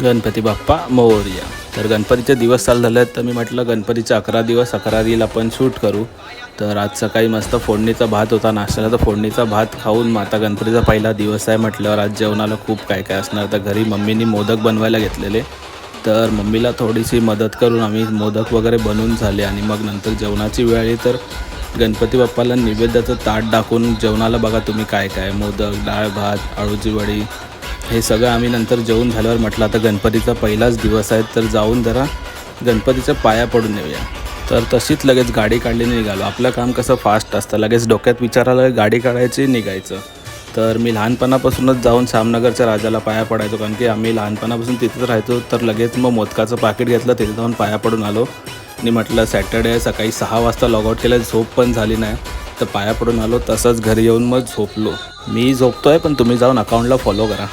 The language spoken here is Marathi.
गणपती बाप्पा मोरया. तर गणपतीचे दिवस चालू झाले आहेत, तर मी म्हटलं गणपतीचे 11 दिवस 11 रील आपण शूट करू. तर आज सकाळी मस्त फोडणीचा भात होता नाश्त्याला, तर फोडणीचा भात खाऊन मग आता गणपतीचा पहिला दिवस आहे म्हटल्यावर आज जेवणाला खूप काय काय असणार. तर घरी मम्मीनी मोदक बनवायला घेतलेले, तर मम्मीला थोडीशी मदत करून आम्ही मोदक वगैरे बनवून झाले आणि मग नंतर जेवणाची वेळ आली तर गणपती बाप्पाला नैवेद्याचं ताट दाखवून जेवणाला बघा तुम्ही काय काय मोदक, डाळ भात, अळूची वडी हे सगळं आम्ही नंतर जेवून झाल्यावर म्हटलं आता गणपतीचा पहिलाच दिवस आहे तर जाऊन जरा गणपतीच्या पाया पडून येऊया. तर तशीच लगेच गाडी काढली निघालो. आपलं काम कसं फास्ट असतं, लगेच डोक्यात विचारायला गाडी काढायची निघायचं. तर मी लहानपणापासूनच जाऊन सामनगरच्या राजाला पाया पडायचो, कारण की आम्ही लहानपणापासून तिथेच राहायचो. तर लगेच मग मोदकाचं पाकिट घेतलं, तिथे जाऊन पाया पडून आलो आणि म्हटलं सॅटर्डे सकाळी 6 वाजता लॉगआउट केलं, झोप पण झाली नाही तर पाया पडून आलो. तसंच घरी येऊन मग झोपलो. मी झोपतो आहे पण तुम्ही जाऊन अकाउंटला फॉलो करा.